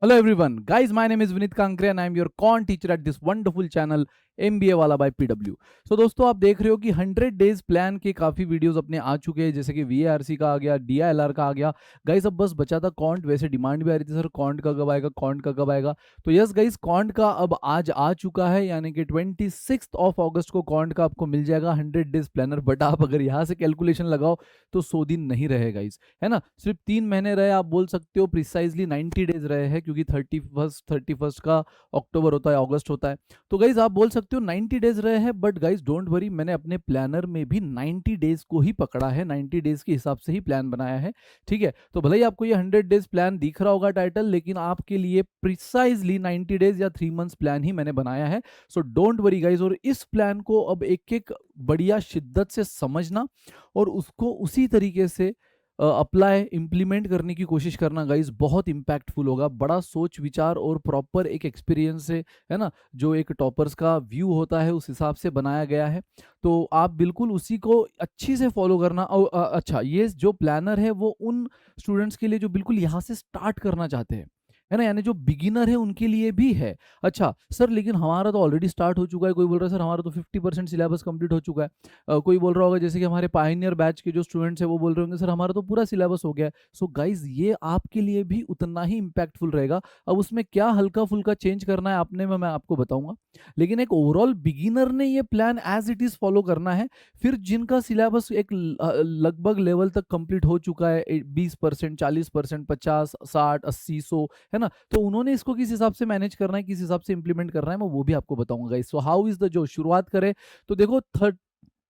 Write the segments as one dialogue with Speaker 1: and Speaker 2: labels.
Speaker 1: Hello everyone, guys. My name is Vinit Kankre and I am your con teacher at this wonderful channel MBA वाला bye PW। सो दोस्तों आप देख रहे हो कि 100 डेज प्लान के काफ़ी वीडियोस अपने आ चुके हैं, जैसे कि VARC का आ गया, DILR का आ गया। गाइस अब बस बचा था कॉन्ट। वैसे डिमांड भी आ रही थी, सर कॉन्ट का कब आएगा, कॉन्ट का कब आएगा। तो यस गाइस, कॉन्ट का अब आज आ चुका है, यानी कि 26 को कॉन्ट का आपको मिल जाएगा 100 डेज प्लानर। बट आप अगर यहाँ से कैलकुलेशन लगाओ तो 100 दिन नहीं रहे गाइस, है ना। सिर्फ 3 महीने रहे, आप बोल सकते हो प्रिसाइजली 90 डेज रहे हैं, क्योंकि 31 का अक्टूबर होता है, अगस्त होता है। तो गाइज आप बोल सकते हो 90 डेज रहे हैं, बट गाइज डोंट वरी, मैंने अपने प्लानर में भी 90 डेज को ही पकड़ा है, 90 डेज के हिसाब से ही प्लान बनाया है। ठीक है, तो भले ही आपको ये 100 डेज प्लान दिख रहा होगा टाइटल, लेकिन आपके लिए प्रिसाइजली 90 डेज या 3 मंथ्स प्लान ही मैंने बनाया है। सो डोंट वरी गाइज, और इस प्लान को अब एक एक बढ़िया शिद्दत से समझना और उसको उसी तरीके से अप्लाई इम्प्लीमेंट करने की कोशिश करना गाइज, बहुत इंपैक्टफुल होगा। बड़ा सोच विचार और प्रॉपर एक एक्सपीरियंस से, है ना, जो एक टॉपर्स का व्यू होता है उस हिसाब से बनाया गया है। तो आप बिल्कुल उसी को अच्छी से फॉलो करना। और अच्छा, ये जो प्लानर है वो उन स्टूडेंट्स के लिए जो बिल्कुल यहाँ से स्टार्ट करना चाहते हैं, है ना, यानी जो बिगिनर है उनके लिए भी है। अच्छा सर, लेकिन हमारा तो ऑलरेडी स्टार्ट हो चुका है। कोई बोल रहा है सर हमारा तो 50% सिलेबस कंप्लीट हो चुका है। कोई बोल रहा होगा, जैसे कि हमारे पायनियर बैच के जो स्टूडेंट्स हैं वो बोल रहे होंगे सर हमारा तो पूरा सिलेबस हो गया है। सो गाइज ये आपके लिए भी उतना ही इम्पैक्टफुल रहेगा। अब उसमें क्या हल्का फुल्का चेंज करना है अपने में मैं आपको बताऊंगा, लेकिन एक ओवरऑल बिगिनर ने ये plan as it is follow करना है। फिर जिनका सिलेबस एक लगभग लेवल तक कंप्लीट हो चुका है, 20%, 40%, 50, 60, 80, 100, है ना, तो उन्होंने इसको किस हिसाब से मैनेज करना है, किस हिसाब से इंप्लीमेंट करना है, मैं वो भी आपको बताऊंगा guys. So how is the जो शुरुआत करें, तो देखो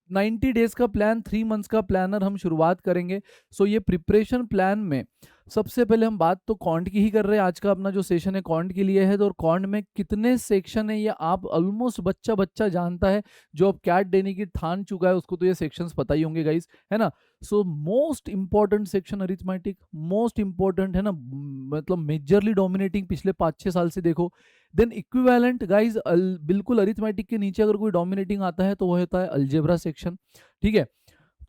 Speaker 1: 90 डेज का प्लान, 3 मंथ्स का प्लानर हम शुरुआत करेंगे। सो ये प्रिपरेशन प्लान में सबसे पहले हम बात तो कॉन्ट की ही कर रहे हैं। आज का अपना जो सेशन है कॉन्ट के लिए है। तो कॉन्ट में कितने सेक्शन है ये आप ऑलमोस्ट बच्चा बच्चा जानता है, जो अब कैट देने की ठान चुका है उसको तो ये सेक्शंस पता ही होंगे गाइस, है ना। So most important section arithmetic, most important, है ना, मतलब मेजरली डोमिनेटिंग पिछले 5-6 साल से देखो। देन इक्विवेलेंट गाइज, बिल्कुल अरिथमेटिक के नीचे अगर कोई डोमिनेटिंग आता है तो वो होता है अलजेब्रा सेक्शन। ठीक है,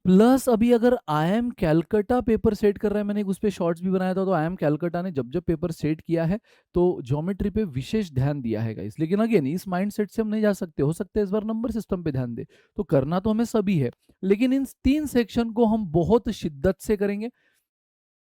Speaker 1: प्लस अभी अगर I am Calcutta paper set कर रहा है, मैंने उस पर शॉर्ट्स भी बनाया था, तो आई एम कैलकटा ने जब जब पेपर सेट किया है तो ज्योमेट्री पे विशेष ध्यान दिया है गाइस। लेकिन अगेन इस माइंड सेट से हम नहीं जा सकते, हो सकता है इस बार नंबर सिस्टम पे ध्यान दे, तो करना तो हमें सभी है, लेकिन इन 3 सेक्शन को हम बहुत शिद्दत से करेंगे।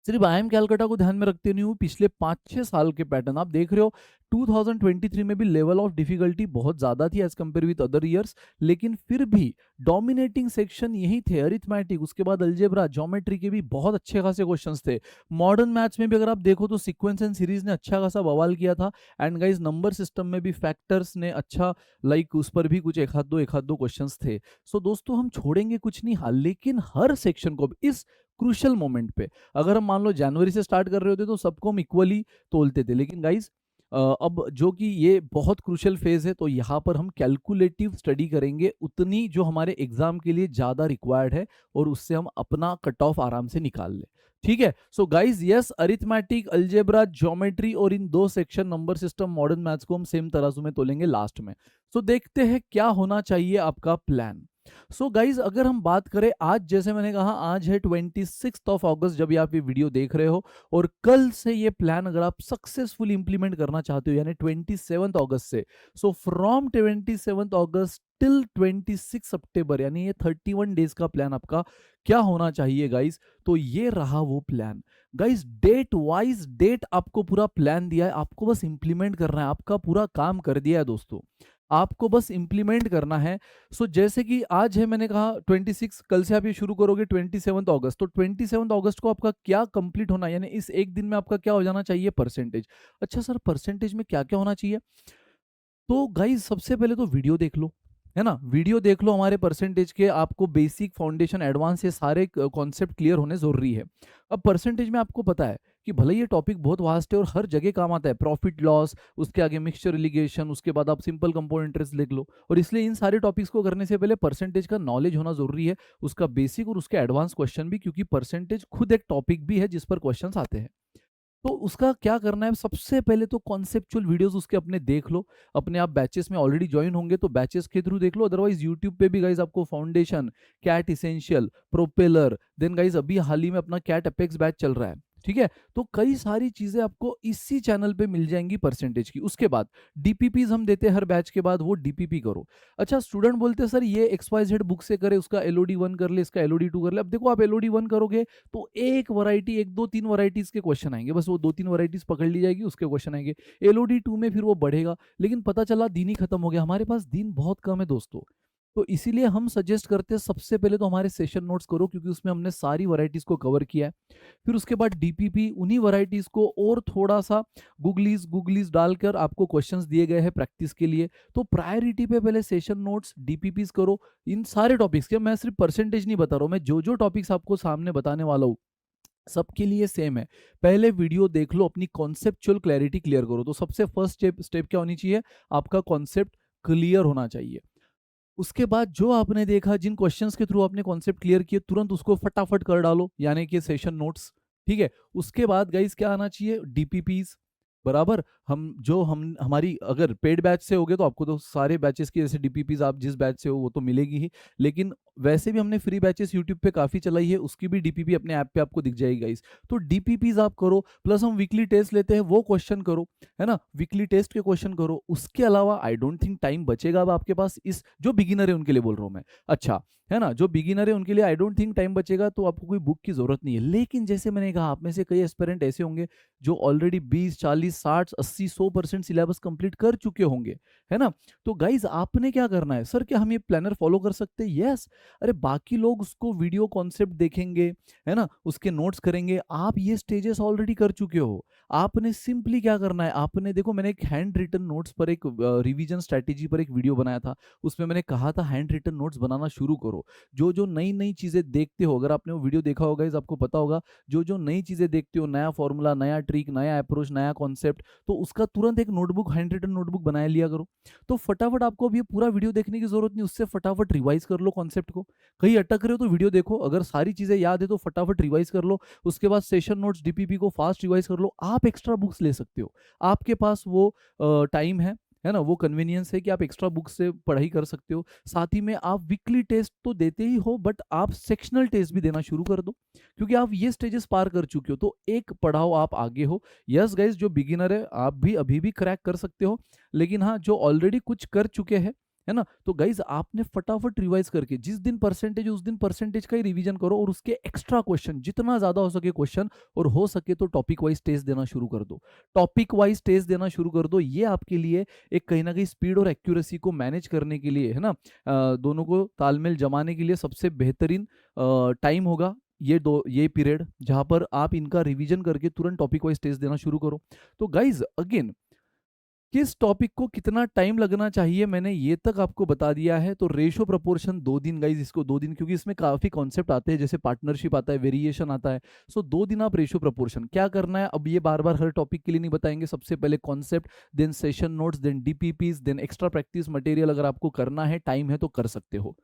Speaker 1: सिर्फ आई एम कैलकाटा को ध्यान में रखते नहीं हूँ, पिछले 5-6 साल के पैटर्न आप देख रहे हो। 2023 में भी लेवल ऑफ डिफिकल्टी बहुत ज्यादा थी as compare with other years, लेकिन फिर भी डोमिनेटिंग सेक्शन यही थे, अरिथमेटिक, उसके बाद अलजेब्रा, ज्योमेट्री के भी बहुत अच्छे खासे क्वेश्चंस थे। मॉडर्न मैथ्स में भी अगर आप देखो तो सीक्वेंस एंड सीरीज ने अच्छा खासा बवाल किया था। एंड गाइज नंबर सिस्टम में भी फैक्टर्स ने अच्छा, लाइक उस पर भी कुछ एक आध दो क्वेश्चंस थे। सो दोस्तों हम छोड़ेंगे कुछ नहीं, हाँ, लेकिन हर सेक्शन को इस क्रूशल मोमेंट पे, अगर हम मान लो जनवरी से स्टार्ट कर रहे होते तो सबको हम इक्वली तोलते थे, लेकिन गाइज अब जो कि ये बहुत क्रूशल फेज है, तो यहाँ पर हम कैलकुलेटिव स्टडी करेंगे उतनी जो हमारे एग्जाम के लिए ज़्यादा रिक्वायर्ड है, और उससे हम अपना कट ऑफ आराम से निकाल ले। ठीक है, so guys yes, arithmetic, algebra, geometry और इन 2 section number system modern maths को हम सेम तराजू में तोलेंगे लास्ट में। सो देखते हैं क्या होना चाहिए आपका प्लान। सो गाइज अगर हम बात करें आज, जैसे मैंने कहा आज है 26 अगस्त जब ये आप ये वीडियो देख रहे हो, और कल से ये प्लान अगर आप सक्सेसफुली इंप्लीमेंट करना चाहते हो, यानी 27 अगस्त से, सो फ्रॉम 27 अगस्त टिल 26 सितंबर, यानी ये 31 डेज का प्लान आपका क्या होना चाहिए गाइज। तो ये रहा वो plan guys, date wise date आपको पूरा प्लान दिया है, आपको बस इंप्लीमेंट करना है, आपका पूरा काम कर दिया है दोस्तों, आपको बस इंप्लीमेंट करना है। सो जैसे कि आज है, मैंने कहा 26, कल से आप ये शुरू करोगे 27 अगस्त, तो 27 अगस्त को आपका क्या कंप्लीट होना, यानी इस एक दिन में आपका क्या हो जाना चाहिए, परसेंटेज। अच्छा सर परसेंटेज में क्या क्या होना चाहिए, तो गाइज सबसे पहले तो वीडियो देख लो, है ना, वीडियो देख लो हमारे परसेंटेज के, आपको बेसिक, फाउंडेशन, एडवांस, ये सारे कॉन्सेप्ट क्लियर होने जरूरी है। अब परसेंटेज में आपको पता है कि भले ये टॉपिक बहुत वास्ट है और हर जगह काम आता है, प्रॉफिट लॉस, उसके आगे मिक्सचर रिलीगेशन, उसके बाद आप सिंपल कंपाउंड इंटरेस्ट लिख लो, और इसलिए इन सारे टॉपिक्स को करने से पहले परसेंटेज का नॉलेज होना जरूरी है, उसका बेसिक और उसके एडवांस क्वेश्चन भी, क्योंकि परसेंटेज खुद एक टॉपिक भी है जिस पर क्वेश्चन आते हैं। तो उसका क्या करना है, सबसे पहले तो कॉन्सेप्चुअल वीडियोस उसके अपने देख लो, अपने आप बैचेस में ऑलरेडी ज्वाइन होंगे तो बैचेस के थ्रू देख लो, अदरवाइज यूट्यूब पे भी गाइज आपको foundation, CAT essential, propeller, then guys अभी हाल ही में अपना कैट अपेक्स बैच चल रहा है, ठीक है, तो कई सारी चीजें आपको इसी चैनल पे मिल जाएंगी परसेंटेज की। उसके बाद डीपीपीज हम देते हैं हर बैच के बाद, वो डीपीपी करो। अच्छा, स्टूडेंट बोलते हैं सर ये XYZ बुक से करे, उसका LOD 1 कर ले, इसका LOD 2 कर ले। अब देखो आप LOD 1 करोगे तो एक वैरायटी, एक दो तीन वैरायटीज के क्वेश्चन आएंगे, बस वो दो तीन वैरायटीज पकड़ ली जाएगी, उसके क्वेश्चन आएंगे। LOD 2 में फिर वो बढ़ेगा, लेकिन पता चला दिन ही खत्म हो गया। हमारे पास दिन बहुत कम है दोस्तों, तो इसीलिए हम सजेस्ट करते हैं सबसे पहले तो हमारे सेशन नोट्स करो, क्योंकि उसमें हमने सारी वैरायटीज को कवर किया है। फिर उसके बाद डीपीपी, उन्हीं वैरायटीज को और थोड़ा सा गूगलीज गूगलीज डालकर आपको क्वेश्चंस दिए गए हैं प्रैक्टिस के लिए। तो प्रायोरिटी पे पहले सेशन नोट्स, डीपीपीज करो इन सारे टॉपिक्स के। मैं सिर्फ परसेंटेज नहीं बता रहा हूँ, मैं जो जो टॉपिक्स आपको सामने बताने वाला हूँ सबके लिए सेम है। पहले वीडियो देख लो, अपनी कॉन्सेप्चुअल क्लैरिटी क्लियर करो। तो सबसे फर्स्ट स्टेप क्या होनी चाहिए, आपका कॉन्सेप्ट क्लियर होना चाहिए। उसके बाद जो आपने देखा, जिन क्वेश्चंस के थ्रू आपने कॉन्सेप्ट क्लियर किए, तुरंत उसको फटाफट कर डालो, यानी कि सेशन नोट्स। ठीक है, उसके बाद गाइस क्या आना चाहिए, डीपीपीज। बराबर, हम हमारी अगर पेड बैच से होगे तो आपको तो सारे बैचेस की जैसे डीपीपीज आप जिस बैच से हो वो तो मिलेगी ही, लेकिन वैसे भी हमने फ्री बैचेस यूट्यूब पे काफी चलाई है, उसकी भी डीपीपी अपने ऐप पे आपको दिख जाएगी गाइस। तो डीपीपीज आप करो, प्लस हम वीकली टेस्ट लेते हैं वो क्वेश्चन करो, है ना, वीकली टेस्ट के क्वेश्चन करो। उसके अलावा आई डोंट थिंक टाइम बचेगा अब आपके पास, इस जो बिगिनर है उनके लिए बोल रहा हूँ मैं। अच्छा, है ना, जो बिगिनर है उनके लिए आई डोंट थिंक टाइम बचेगा, तो आपको कोई बुक की जरूरत नहीं है। लेकिन जैसे मैंने कहा, आप में से कई एस्पिरेंट ऐसे होंगे जो ऑलरेडी 20, 40, 60, 80, 100% सिलेबस कंप्लीट कर चुके होंगे, है ना। तो गाइज आपने क्या करना है, सर क्या हम ये प्लानर फॉलो कर सकते हैं? यस। अरे बाकी लोग उसको वीडियो कॉन्सेप्ट देखेंगे, है ना, उसके नोट्स करेंगे, आप ये स्टेजेस ऑलरेडी कर चुके हो। आपने सिंपली क्या करना है, आपने देखो मैंने एक हैंड रिटन नोट्स पर, एक रिवीजन स्ट्रेटेजी पर एक वीडियो बनाया था, उसमें मैंने कहा था हैंड रिटन नोट्स बनाना शुरू करो। जो जो नई नई चीजें देखते हो, अगर आपने वो वीडियो देखा होगा गाइस, आपको पता होगा, जो जो नई चीजें देखते हो, नया फॉर्मूला, नया ट्रिक, नया अप्रोच, नया कॉन्सेप्ट, तो उसका तुरंत एक नोटबुक, हैंड रिटन नोटबुक बना लिया करो। तो फटाफट आपको अब ये पूरा वीडियो देखने की जरूरत नहीं, उससे फटाफट रिवाइज कर लो कॉन्सेप्ट को। कहीं अटक रहे हो तो वीडियो देखो, अगर सारी चीजें याद है तो फटाफट रिवाइज कर लो। उसके बाद सेशन नोट्स, डीपीपी को फास्ट रिवाइज कर लो। आप एक्स्ट्रा बुक्स ले सकते हो, आपके पास वो टाइम है ना, वो कन्वीनियंस है कि आप एक्स्ट्रा बुक से पढ़ाई कर सकते हो। साथ ही में आप वीकली टेस्ट तो देते ही हो, बट आप सेक्शनल टेस्ट भी देना शुरू कर दो, क्योंकि आप ये स्टेजेस पार कर चुके हो, तो एक पढ़ाओ आप आगे हो। यस गाइज, जो बिगिनर है आप भी अभी भी क्रैक कर सकते हो, लेकिन हाँ, जो ऑलरेडी कुछ कर चुके हैं, है ना, तो गाइज आपने फटाफट रिवाइज करके, जिस दिन परसेंटेज उस दिन परसेंटेज का ही रिवीजन करो, और उसके एक्स्ट्रा क्वेश्चन जितना ज्यादा हो सके क्वेश्चन, और हो सके तो टॉपिक वाइज टेस्ट देना शुरू कर दो। टॉपिक वाइज टेस्ट देना शुरू कर दो, ये आपके लिए एक कहीं ना कहीं स्पीड और एक्यूरेसी को मैनेज करने के लिए, है ना, दोनों को तालमेल जमाने के लिए सबसे बेहतरीन टाइम होगा ये पीरियड, जहां पर आप इनका रिवीजन करके तुरंत टॉपिक वाइज टेस्ट देना शुरू करो। तो गाइज अगेन, किस टॉपिक को कितना टाइम लगना चाहिए मैंने ये तक आपको बता दिया है। तो रेशो प्रपोर्शन 2 दिन गाइज, इसको 2 दिन, क्योंकि इसमें काफी कॉन्सेप्ट आते हैं, जैसे पार्टनरशिप आता है, वेरिएशन आता है। सो 2 दिन आप रेशो प्रपोर्शन क्या करना है, अब ये बार बार हर टॉपिक के लिए नहीं बताएंगे। सबसे पहले concept, then session notes, then DPPs, then extra practice material. अगर आपको करना है, टाइम है तो कर सकते हो,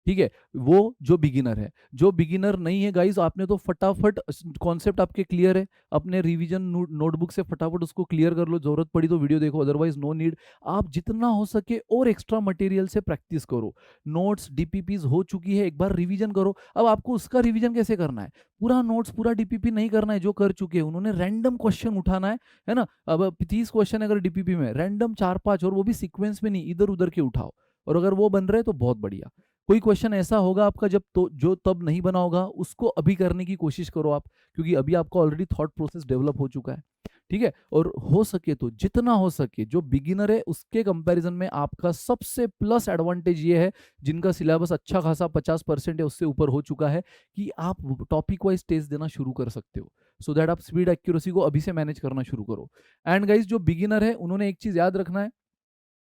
Speaker 1: ठीक है। वो जो बिगिनर है, जो बिगिनर नहीं है गाइज, आपने तो फटाफट कॉन्सेप्ट आपके क्लियर है, अपने रिवीजन नोटबुक से फटाफट उसको क्लियर कर लो। जरूरत पड़ी तो वीडियो देखो, अदरवाइज नो नीड। आप जितना हो सके और एक्स्ट्रा मटेरियल से प्रैक्टिस करो। नोट्स डीपीपीज हो चुकी है, एक बार रिवीजन करो। अब आपको उसका रिवीजन कैसे करना है, पूरा नोट्स पूरा डीपीपी नहीं करना है, जो कर चुके हैं उन्होंने रैंडम क्वेश्चन उठाना है ना। अब 30 क्वेश्चन अगर डीपीपी में, रैंडम 4-5, और वो भी सीक्वेंस में नहीं, इधर उधर के उठाओ। और अगर वो बन रहे तो बहुत बढ़िया। कोई क्वेश्चन ऐसा होगा आपका जब तो जो तब नहीं बना होगा, उसको अभी करने की कोशिश करो आप, क्योंकि अभी आपका ऑलरेडी थॉट प्रोसेस डेवलप हो चुका है, ठीक है। और हो सके तो जितना हो सके, जो बिगिनर है उसके कंपैरिजन में आपका सबसे प्लस एडवांटेज ये है, जिनका सिलेबस अच्छा खासा 50% है, उससे ऊपर हो चुका है, कि आप टॉपिक वाइज टेस्ट देना शुरू कर सकते हो, सो दैट आप स्पीड एक्यूरेसी को अभी से मैनेज करना शुरू करो। एंड गाइज, जो बिगिनर है उन्होंने एक चीज याद रखना है,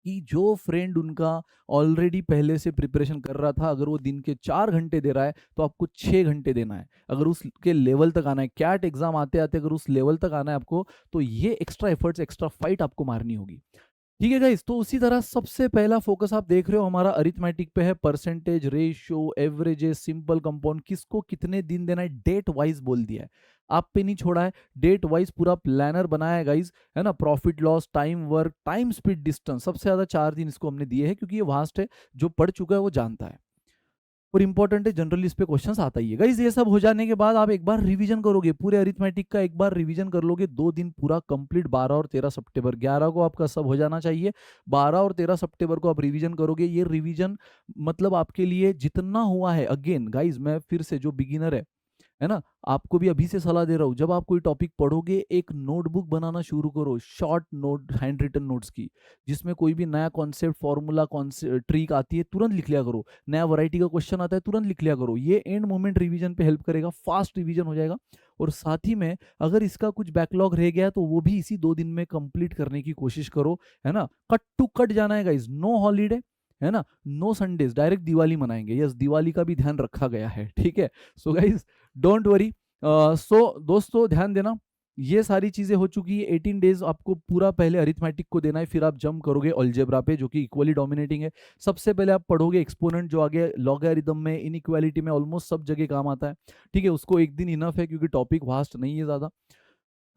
Speaker 1: कि जो फ्रेंड उनका ऑलरेडी पहले से प्रिपरेशन कर रहा था, अगर वो दिन के 4 घंटे दे रहा है, तो आपको 6 घंटे देना है। अगर उसके लेवल तक आना है, कैट एग्जाम आते आते अगर उस लेवल तक आना है आपको, तो ये एक्स्ट्रा एफर्ट्स, एक्स्ट्रा फाइट आपको मारनी होगी, ठीक है गाइस। तो उसी तरह सबसे पहला फोकस आप देख रहे हो हमारा अरिथमेटिक पे है, percentage, ratio, averages, simple compound, किसको कितने दिन देना है, डेट वाइज बोल दिया है, आप पे नहीं छोड़ा है, डेट वाइज पूरा प्लानर बनाया है गाइज, है ना। Profit loss, time work, time speed, distance, सबसे ज्यादा 4 दिन इसको हमने दिए हैं, क्योंकि ये वास्ट है, जो पढ़ चुका है वो जानता है। और इंपॉर्टेंट है, जनरली इस पे क्वेश्चंस आता ही है गाइस। ये सब हो जाने के बाद आप एक बार रिवीजन करोगे, पूरे अरिथमेटिक का एक बार रिवीजन कर लोगे, 2 दिन पूरा कंप्लीट। 12 और 13 सितंबर, 11 को आपका सब हो जाना चाहिए। 12 और 13 सितंबर को आप रिवीजन करोगे। ये रिवीजन मतलब आपके लिए जितना हुआ है, अगेन गाइस मैं फिर से, जो बिगिनर है ना, आपको भी अभी से सलाह दे रहा हूँ, जब आप कोई टॉपिक पढ़ोगे एक नोटबुक बनाना शुरू करो, short note, hand written notes की, जिसमें कोई भी नया कॉन्सेप्ट, फॉर्मूला, कॉन्सेप्ट, ट्रिक आती है, तुरंत लिख लिया करो। नया वैरायटी का क्वेश्चन आता है, तुरंत लिख लिया करो। ये एंड मोमेंट रिवीजन पे हेल्प करेगा, फास्ट रिवीजन हो जाएगा। और साथ ही में अगर इसका कुछ बैकलॉग रह गया तो वो भी इसी 2 दिन में कंप्लीट करने की कोशिश करो, है ना। कट टू कट जाना है गाइज, नो हॉलीडे, है ना, नो संडेज, डायरेक्ट दिवाली मनाएंगे। यस, दिवाली का भी ध्यान रखा गया है, ठीक है। So guys don't worry. So दोस्तों ध्यान देना, ये सारी चीजें हो चुकी है। 18 डेज आपको पूरा पहले अरिथमेटिक को देना है, फिर आप जंप करोगे अलजेब्रा पे, जो कि इक्वली डोमिनेटिंग है। सबसे पहले आप पढ़ोगे एक्सपोनेंट, जो आगे लॉगरिथम में, इनइक्वालिटी में, ऑलमोस्ट सब जगह काम आता है, ठीक है। उसको एक दिन इनफ है, क्योंकि टॉपिक वास्ट नहीं है ज्यादा।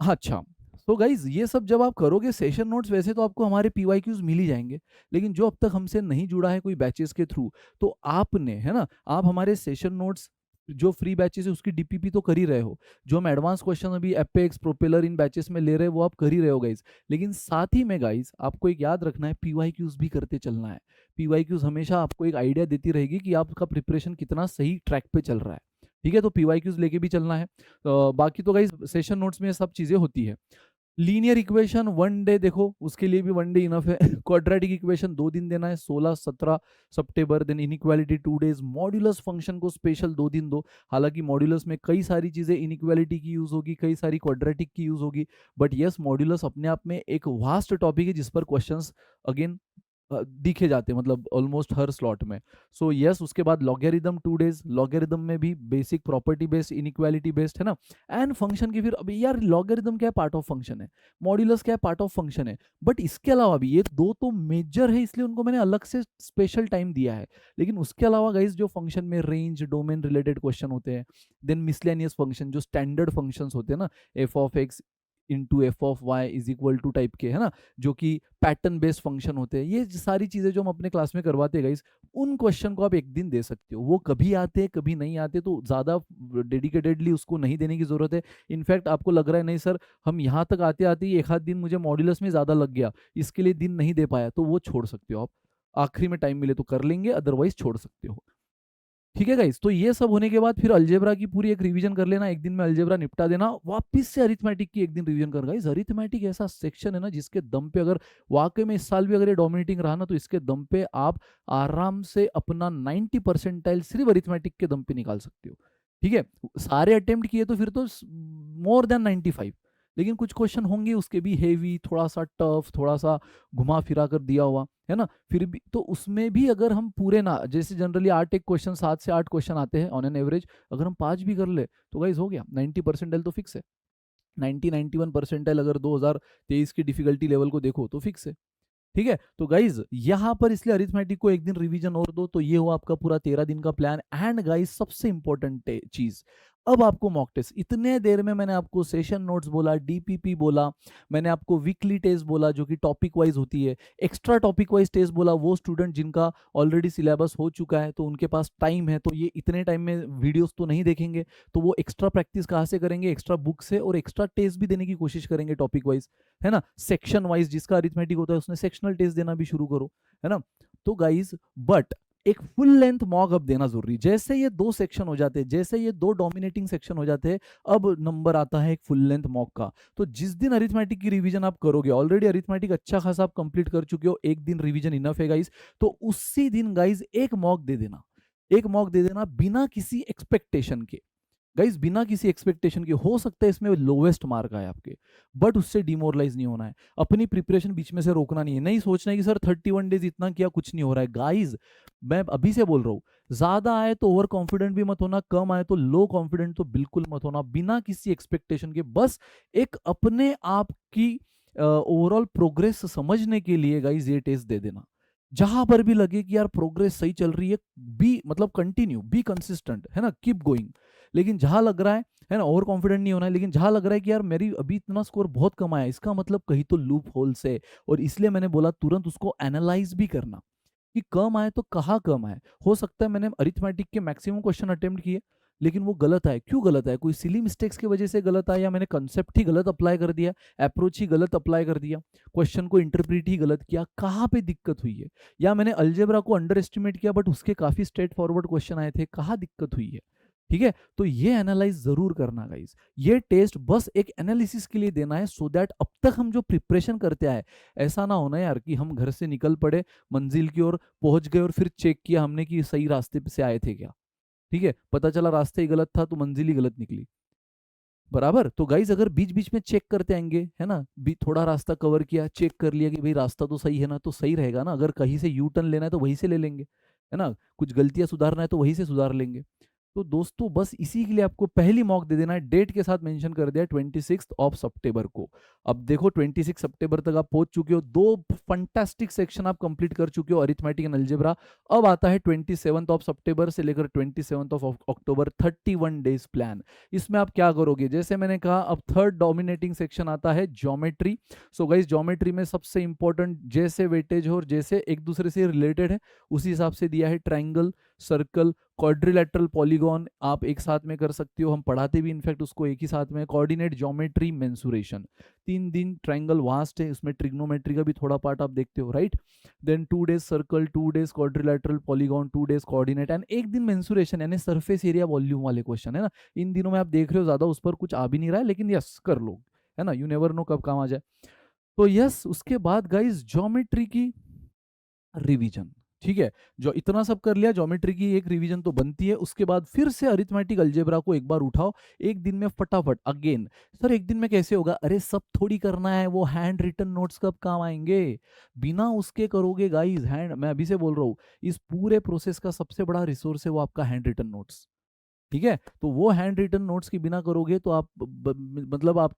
Speaker 1: अच्छा, तो गाइज ये सब जब आप करोगे, सेशन नोट्स वैसे तो आपको हमारे पीवाईक्यूज मिल ही जाएंगे, लेकिन जो अब तक हमसे नहीं जुड़ा है कोई बैचेस के थ्रू, तो आपने, है ना, आप हमारे सेशन नोट्स जो फ्री बैचेस है उसकी डीपीपी तो कर ही रहे हो। जो हम एडवांस क्वेश्चन अभी एपेक्स, प्रोपेलर इन बैचेस में ले रहे हैं वो आप कर ही रहे हो गाइज। लेकिन साथ ही में गाइज आपको एक याद रखना है, पीवाईक्यूज भी करते चलना है। पीवाईक्यूज हमेशा आपको एक आइडिया देती रहेगी कि आपका प्रिपरेशन कितना सही ट्रैक पे चल रहा है, ठीक है। तो पीवाईक्यूज लेके भी चलना है। बाकी तो गाइज सेशन नोट्स में ये सब चीजें होती है। लीनियर इक्वेशन 1 डे देखो, उसके लिए भी 1 डे इनफ है। क्वाड्रेटिक इक्वेशन 2 दिन देना है, 16-17 सितंबर। Then inequality 2 days. Modulus function को स्पेशल 2 दिन दो। हालांकि मॉड्यूलस में कई सारी चीजें इनइक्वालिटी की यूज होगी, कई सारी क्वाड्रेटिक की यूज होगी, बट यस मॉड्यूलस अपने आप में एक वास्ट टॉपिक है जिस पर क्वेश्चंस अगेन दिखे जाते हैं, मतलब ऑलमोस्ट हर स्लॉट में। सो यस, उसके बाद लॉगरिदम 2 डेज। लॉगरिदम में भी basic property based, inequality based, है ना। एंड फंक्शन की फिर, अभी यार लॉगरिदम क्या है, पार्ट ऑफ फंक्शन है। मॉड्यूलस क्या है, पार्ट ऑफ फंक्शन है। बट इसके अलावा भी ये दो तो मेजर है, इसलिए उनको मैंने अलग से स्पेशल टाइम दिया है। लेकिन उसके अलावा गाइस जो फंक्शन में रेंज, डोमेन रिलेटेड क्वेश्चन होते हैं, देन मिसलेनियस फंक्शन, जो स्टैंडर्ड फंक्शंस होते हैं ना, f of x into f of y is equal to type के, है ना, जो कि पैटर्न बेस्ड फंक्शन होते हैं, ये सारी चीजें जो हम अपने क्लास में करवाते हैं गाइस, उन क्वेश्चन को आप एक दिन दे सकते हो। वो कभी आते हैं कभी नहीं आते, तो ज्यादा डेडिकेटेडली उसको नहीं देने की जरूरत है। इनफैक्ट आपको लग रहा है नहीं सर, हम यहाँ तक आते आते ही एक आध दिन मुझे मॉड्यूलस में ज्यादा लग गया, इसके लिए दिन नहीं दे पाया, तो वो छोड़ सकते हो आप। आखिरी में टाइम मिले तो कर लेंगे, अदरवाइज छोड़ सकते हो, ठीक है गाइस। तो ये सब होने के बाद फिर अलजेब्रा की पूरी एक रिवीजन कर लेना, एक दिन में अलजेब्रा निपटा देना, वापस से अरिथमेटिक की एक दिन रिवीजन कर। गाइस अरिथमेटिक ऐसा सेक्शन है ना जिसके दम पे, अगर वाकई में इस साल भी अगर ये डोमिनेटिंग रहा ना, तो इसके दम पे आप आराम से अपना 90 परसेंटाइल सिर्फ अरिथमेटिक के दम पे निकाल सकते हो, ठीक है। सारे अटेम्प्ट किए तो फिर तो मोर देन 95, लेकिन कुछ क्वेश्चन होंगे उसके भी हेवी, थोड़ा सा टफ, थोड़ा सा घुमा फिरा कर दिया हुआ, है ना, फिर भी तो उसमें भी अगर हम पूरे ना, जैसे जनरली 8 एक क्वेश्चन, 7 से 8 क्वेश्चन आते हैं ऑन एन एवरेज, अगर हम 5 भी कर ले तो गाइस हो गया, 90 परसेंटाइल तो फिक्स है। 90-91 परसेंटाइल अगर 2023 की डिफिकल्टी लेवल को देखो तो फिक्स है, ठीक है। तो गाइज यहाँ पर इसलिए अरिथमेटिक को एक दिन रिवीजन और दो, तो ये हुआ आपका पूरा 13 दिन का प्लान। एंड गाइज सबसे इंपॉर्टेंट चीज, अब आपको मॉक टेस्ट, इतने देर में मैंने आपको सेशन नोट्स बोला, डीपीपी बोला, मैंने आपको वीकली टेस्ट बोला जो कि टॉपिक वाइज होती है, एक्स्ट्रा टॉपिक वाइज टेस्ट बोला, वो स्टूडेंट जिनका ऑलरेडी सिलेबस हो चुका है तो उनके पास टाइम है, तो ये इतने टाइम में वीडियोस तो नहीं देखेंगे, तो वो एक्स्ट्रा प्रैक्टिस कहाँ से करेंगे, एक्स्ट्रा बुक से, और एक्स्ट्रा टेस्ट भी देने की कोशिश करेंगे टॉपिक वाइज, है ना। सेक्शन वाइज जिसका अरिथमेटिक होता है उसने सेक्शनल टेस्ट देना भी शुरू करो, है ना। तो गाइज बट एक फुल लेंथ मॉक अप देना जरूरी। जैसे ये 2 सेक्शन हो जाते हैं, जैसे ये 2 डोमिनेटिंग सेक्शन हो जाते हैं, अब नंबर आता है एक फुल लेंथ मॉक का। तो जिस दिन अरिथमेटिक की रिवीजन आप करोगे, ऑलरेडी अरिथमेटिक अच्छा खासा आप कंप्लीट कर चुके हो, एक दिन रिवीजन इनफ है गाइज, तो उसी दिन गाइज एक मॉक दे देना, एक मॉक दे देना बिना किसी एक्सपेक्टेशन के। गाइज बिना किसी एक्सपेक्टेशन के, हो सकता है इसमें लोवेस्ट मार्क आए आपके, बट उससे डिमोरलाइज नहीं होना है, अपनी प्रिपरेशन बीच में से रोकना नहीं है, नहीं सोचना है कि सर 31 डेज इतना किया कुछ नहीं हो रहा है। गाइज मैं अभी से बोल रहा हूं, ज्यादा आए तो ओवर कॉन्फिडेंट भी मत होना, कम आए तो लो कॉन्फिडेंट तो बिल्कुल मत होना, बिना किसी एक्सपेक्टेशन के, बस एक अपने आप की ओवरऑल प्रोग्रेस समझने के लिए गाइज ये टेस्ट दे देना। जहां पर भी लगे कि यार प्रोग्रेस सही चल रही है, बी मतलब कंटिन्यू, बी कंसिस्टेंट, है ना, कीप गोइंग। लेकिन जहां लग रहा है ना, ओवर कॉन्फिडेंट नहीं होना है, लेकिन जहां लग रहा है कि यार मेरी अभी इतना स्कोर बहुत कम आया, इसका मतलब कहीं तो लूप होल से, और इसलिए मैंने बोला तुरंत उसको एनालाइज भी करना। कि कम आए तो कहाँ कम आए। हो सकता है मैंने अरिथमेटिक के मैक्सिमम क्वेश्चन अटेम्प्ट किए लेकिन वो गलत आए। क्यों गलत आए? कोई सिली मिस्टेक्स की वजह से गलत आया, या मैंने कंसेप्ट ही गलत अप्लाई कर दिया, अप्रोच ही गलत अप्लाई कर दिया, क्वेश्चन को इंटरप्रेट ही गलत किया, कहाँ पे दिक्कत हुई है? या मैंने अलजेब्रा को अंडर एस्टिमेट किया बट उसके काफी स्ट्रेट फॉरवर्ड क्वेश्चन आए थे, कहाँ दिक्कत हुई है? ठीक है, तो ये एनालाइज जरूर करना गाइस। ये टेस्ट बस एक एनालिसिस के लिए देना है, सो दैट अब तक हम जो प्रिपरेशन करते आए, ऐसा ना होना यार कि हम घर से निकल पड़े, मंजिल की ओर पहुंच गए और फिर चेक किया हमने कि सही रास्ते से आए थे क्या। ठीक है, पता चला रास्ते ही गलत था तो मंजिल ही गलत निकली। बराबर। तो गाइज अगर बीच बीच में चेक करते आएंगे, है ना, थोड़ा रास्ता कवर किया, चेक कर लिया कि भाई रास्ता तो सही है ना, तो सही रहेगा ना। अगर कहीं से यू टर्न लेना है तो वहीं से ले लेंगे, है ना, कुछ गलतियां सुधारना है तो वहीं से सुधार लेंगे। तो दोस्तों बस इसी के लिए आपको पहली मॉक दे देना है, डेट के साथ मेंशन कर दिया 26 को। अब देखो 26 तक आप पहुंच चुके हो, 2 फंटास्टिक सेक्शन आप कंप्लीट कर चुके हो अरिथमेटिक एंड अलजेब्रा। अब आता है 27 से लेकर 27 31 डेज प्लान। इसमें आप क्या करोगे? जैसे मैंने कहा, अब थर्ड डोमिनेटिंग सेक्शन आता है ज्योमेट्री। सो गाइस ज्योमेट्री में सबसे इंपॉर्टेंट, जैसे वेटेज हो और जैसे एक दूसरे से रिलेटेड है उसी हिसाब से दिया है, ट्राइंगल, सर्कल, क्वाड्रिलेटरल पॉलीगॉन आप एक साथ में कर सकते हो, हम पढ़ाते भी इनफैक्ट उसको एक ही साथ में। कोऑर्डिनेट, ज्योमेट्री, मेंसुरेशन, 3 दिन ट्राइंगल वास्ट है, उसमें ट्रिग्नोमेट्री का भी थोड़ा पार्ट आप देखते हो, right. Then 2 days circle, 2 days quadrilateral polygon, 2 days coordinate and एक दिन मेंसुरेशन, यानी सरफेस एरिया वॉल्यूम वाले क्वेश्चन है ना। इन दिनों में आप देख रहे हो ज्यादा उस पर कुछ आ भी नहीं रहा है, लेकिन यस कर लो, है ना, यू नेवर नो कब काम आ जाए। तो यस, उसके बाद गाइस ज्योमेट्री की रिवीजन। ठीक है, जो इतना सब कर लिया, ज्योमेट्री की एक रिवीजन तो बनती है, उसके बाद फिर से अरिथमेटिक अलजेब्रा को एक बार उठाओ, एक दिन में फटाफट अगेन। सर एक दिन में कैसे होगा? अरे सब थोड़ी करना है, वो हैंड रिटन नोट्स कब काम आएंगे? बिना उसके करोगे गाइस, हैंड, मैं अभी से बोल रहा हूँ, इस पूरे प्रोसेस का सबसे बड़ा रिसोर्स है वो आपका हैंड रिटन नोट्स। ठीक है, तो वो हैंड रिटन नोट्स के बिना करोगे तो आप मतलब आप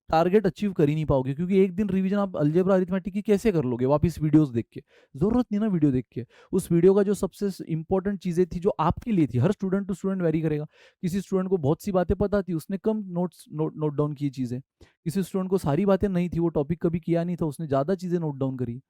Speaker 1: टारगेट अचीव कर ही नहीं पाओगे, क्योंकि एक दिन रिवीजन आप अलजेब्रा अरिथमेटिक की कैसे कर लोगे वापस वीडियोस देख के? जरूरत नहीं ना वीडियो देख के। उस वीडियो का जो सबसे इंपॉर्टेंट चीजें थी जो आपके लिए थी, हर स्टूडेंट टू स्टूडेंट वेरी करेगा। किसी स्टूडेंट को बहुत सी बातें पता थी, उसने कम नोट डाउन की चीजें। किसी स्टूडेंट को सारी बातें नहीं थी, वो टॉपिक कभी किया नहीं था, उसने ज्यादा चीजें नोट डाउन करी।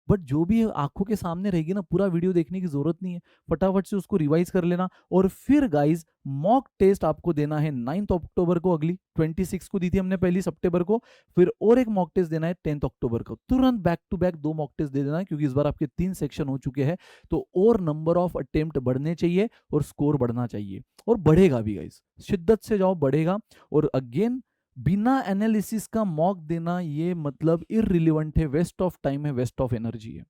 Speaker 1: बट जो भी आंखों के सामने रहेगी ना, पूरा वीडियो देखने की जरूरत नहीं है, फटाफट से उसको रिवाइज कर लेना। और फिर गाइज मॉक टेस्ट आपको देना है 9 अक्टूबर को, अगली 26 को दी थी हमने पहली सितंबर को, फिर और एक मॉक टेस्ट देना है 10 अक्टूबर को। तुरंत back to back 2 mock test दे देना है, क्योंकि इस बार आपके 3 सेक्शन हो चुके हैं, तो और नंबर ऑफ अटेम्प्ट बढ़ने चाहिए और स्कोर बढ़ना चाहिए, और बढ़ेगा भी गाइज, शिद्दत से जाओ बढ़ेगा। और अगेन बिना एनालिसिस का मॉक देना, ये मतलब इररिलेवेंट है, वेस्ट ऑफ टाइम है, वेस्ट ऑफ एनर्जी है।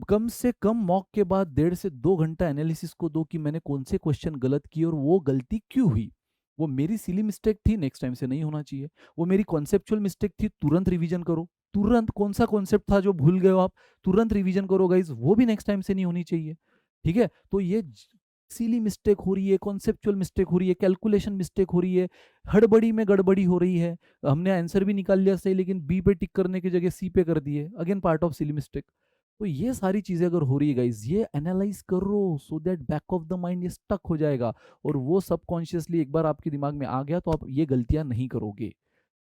Speaker 1: कम से कम मॉक के बाद 1.5 से 2 घंटा एनालिसिस को दो कि मैंने कौन से क्वेश्चन गलत किए और वो गलती क्यों हुई। वो मेरी सिली मिस्टेक थी, नेक्स्ट टाइम से नहीं होना चाहिए। वो मेरी कॉन्सेप्चुअल मिस्टेक थी, तुरंत रिवीजन करो। तुरंत कौन सा कॉन्सेप्ट था जो भूल गए हो आप, तुरंत रिवीजन करो गाइज, वो भी नेक्स्ट टाइम से नहीं होनी चाहिए। ठीक है, तो ये सिली मिस्टेक हो रही है, कॉन्सेप्चुअल मिस्टेक हो रही है, कैलकुलेशन मिस्टेक हो रही है, हड़बड़ी में गड़बड़ी हो रही है, हमने आंसर भी निकाल लिया सही लेकिन बी पे टिक करने की जगह सी पे कर दिए, again part of silly mistake. तो ये सारी चीजें अगर हो रही है गाइज, ये एनालाइज करो, so that back of the mind ये स्टक हो जाएगा, और वो सबकॉन्शियसली एक बार आपके दिमाग में आ गया तो आप ये गलतियां नहीं करोगे।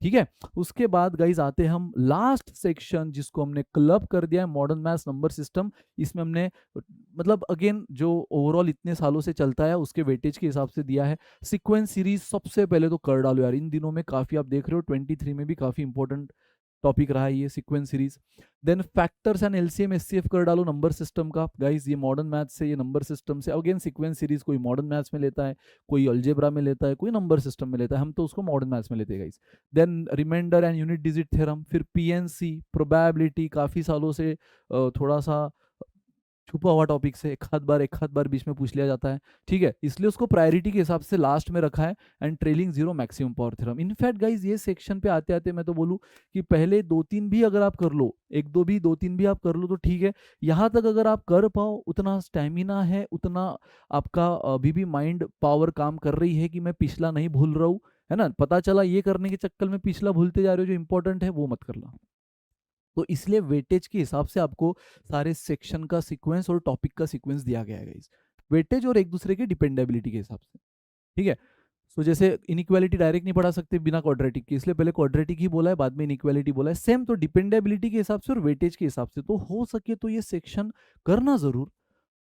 Speaker 1: ठीक है, उसके बाद गाइज आते हैं हम लास्ट सेक्शन, जिसको हमने क्लब कर दिया है, मॉडर्न मैथ्स नंबर सिस्टम। इसमें हमने मतलब अगेन जो ओवरऑल इतने सालों से चलता है उसके वेटेज के हिसाब से दिया है। सीक्वेंस सीरीज सबसे पहले तो कर डालो यार, इन दिनों में काफी आप देख रहे हो 23 में भी काफी इंपॉर्टेंट टॉपिक रहा है ये sequence series. Then factors and LCM HCF कर डालो नंबर सिस्टम का गाइस, ये मॉडर्न मैथ्स से, ये नंबर सिस्टम से। अगेन सीक्वेंस सीरीज कोई मॉडर्न मैथ्स में लेता है, कोई अलजेब्रा में लेता है, कोई नंबर सिस्टम में लेता है, हम तो उसको मॉडर्न मैथ्स में लेते हैं guys. Then remainder and unit digit theorem, फिर पीएनसी, प्रोबेबिलिटी, काफी सालों से थोड़ा सा छुपा हुआ टॉपिक से एक आध बार बीच में पूछ लिया जाता है। ठीक है, इसलिए उसको प्रायोरिटी के हिसाब से लास्ट में रखा है। And trailing zero maximum power theorem. In fact guys ये सेक्शन पे आते आते मैं तो बोलूँ कि पहले 2-3 भी अगर आप कर लो, 1-2 भी 2-3 भी आप कर लो तो ठीक है। यहाँ तक अगर आप कर पाओ, उतना स्टेमिना है, उतना आपका अभी भी माइंड पावर काम कर रही है कि मैं पिछला नहीं भूल रहा हूँ, है ना, पता चला ये करने के चक्कर में पिछला भूलते जा रहे हो, जो इंपॉर्टेंट है वो मत करना। तो इसलिए वेटेज के हिसाब से आपको सारे सेक्शन का सीक्वेंस और टॉपिक का सीक्वेंस दिया गया है गाइस, वेटेज और एक दूसरे की डिपेंडेबिलिटी के हिसाब से। ठीक है, तो जैसे इनइक्वालिटी डायरेक्ट नहीं पढ़ा सकते बिना क्वाड्रेटिक के, इसलिए पहले क्वाड्रेटिक ही बोला है, बाद में इनइक्वालिटी बोला है। सेम तो डिपेंडेबिलिटी के हिसाब से और वेटेज के हिसाब से, तो हो सके तो ये सेक्शन करना जरूर।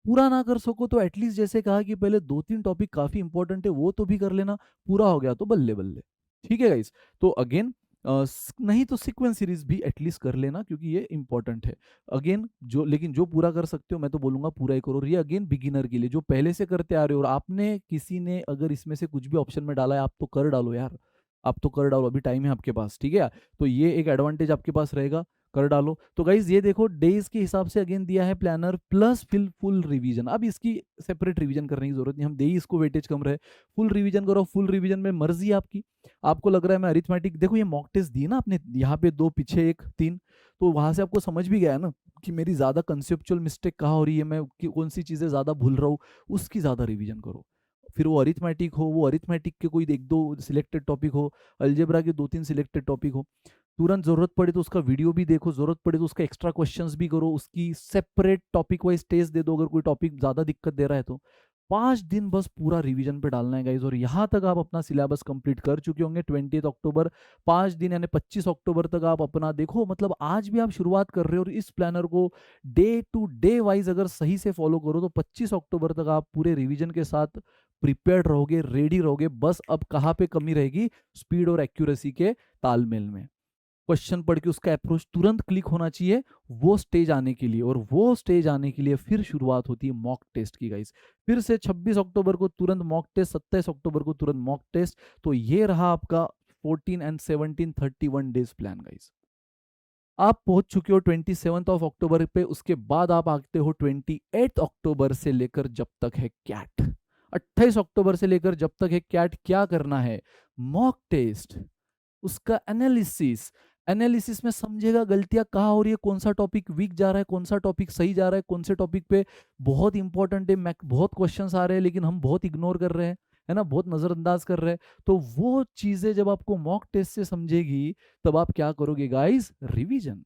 Speaker 1: पूरा ना कर सको तो एटलीस्ट जैसे कहा कि पहले 2-3 टॉपिक काफी इंपॉर्टेंट है वो तो भी कर लेना, पूरा हो गया तो बल्ले बल्ले। ठीक है गाइस, तो अगेन नहीं तो सीक्वेंस सीरीज भी एटलीस्ट कर लेना क्योंकि ये इंपॉर्टेंट है। अगेन जो, लेकिन जो पूरा कर सकते हो मैं तो बोलूंगा पूरा ही करो। और ये अगेन बिगिनर के लिए जो पहले से करते आ रहे हो, और आपने किसी ने अगर इसमें से कुछ भी ऑप्शन में डाला है आप तो कर डालो यार, आप तो कर डालो, अभी टाइम है आपके पास। ठीक है, तो ये एक एडवांटेज आपके पास रहेगा, कर डालो। तो गाइज ये देखो डेज के हिसाब से अगेन दिया है planner plus fill full revision. अब इसकी सेपरेट रिवीजन करने की जरूरत नहीं, हम दे ही इसको वेटेज कम रहे, फुल रिवीजन करो। फुल रिवीजन में मर्जी आपकी, आपको लग रहा है मैं अरिथमेटिक, देखो ये मॉक टेस्ट दी ना आपने, यहाँ पे 2 पीछे 1 3, तो वहां से आपको समझ भी गया है ना कि मेरी ज्यादा कंसेप्चुअल मिस्टेक कहाँ हो रही है, मैं कौन सी चीजें ज्यादा भूल रहा हूँ, उसकी ज्यादा रिवीजन करो। फिर वो अरिथमेटिक हो, वो अरिथमेटिक के कोई 1-2 सिलेक्टेड टॉपिक हो, अलजेब्रा के 2-3 सिलेक्टेड टॉपिक हो, तुरंत जरूरत पड़े तो उसका वीडियो भी देखो, जरूरत पड़े तो उसका एक्स्ट्रा क्वेश्चंस भी करो, उसकी सेपरेट टॉपिक वाइज टेस्ट दे दो अगर कोई टॉपिक ज्यादा दिक्कत दे रहा है तो। 5 दिन बस पूरा रिवीजन पे डालना है गाइज, और यहाँ तक आप अपना सिलेबस कंप्लीट कर चुके होंगे 20 अक्टूबर। 5 दिन यानी 25 अक्टूबर तक आप अपना देखो, मतलब आज भी आप शुरुआत कर रहे हो और इस प्लानर को डे टू डे वाइज अगर सही से फॉलो करो तो 25 अक्टूबर तक आप पूरे रिवीजन के साथ प्रिपेयर्ड रहोगे, रेडी रहोगे। बस अब कहाँ पे कमी रहेगी, स्पीड और एक्यूरेसी के तालमेल में। क्वेश्चन पढ़ के उसका अप्रोच तुरंत क्लिक होना चाहिए वो स्टेज आने के लिए, और वो स्टेज आने के लिए फिर शुरुआत होती है मॉक टेस्ट की गाइस। फिर से 26 अक्टूबर को तुरंत मॉक टेस्ट, 27 अक्टूबर को तुरंत मॉक टेस्ट। तो ये रहा आपका 14 एंड 17 31 डेज प्लान गाइस। आप पहुंच चुके हो 27 अक्टूबर पे, उसके बाद आप आते हो 28 अक्टूबर से लेकर जब तक है कैट, 28 अक्टूबर से लेकर जब तक है कैट। क्या करना है, मॉक टेस्ट, उसका एनालिसिस, एनालिसिस में समझेगा गलतियां कहाँ हो रही है, कौन सा टॉपिक वीक जा रहा है, कौन सा टॉपिक सही जा रहा है, कौन से टॉपिक पे बहुत इंपॉर्टेंट है, बहुत क्वेश्चंस आ रहे हैं लेकिन हम बहुत इग्नोर कर रहे हैं, है ना, बहुत नजरअंदाज कर रहे हैं। तो वो चीजें जब आपको मॉक टेस्ट से समझेगी तब आप क्या करोगे गाइस, रिवीजन।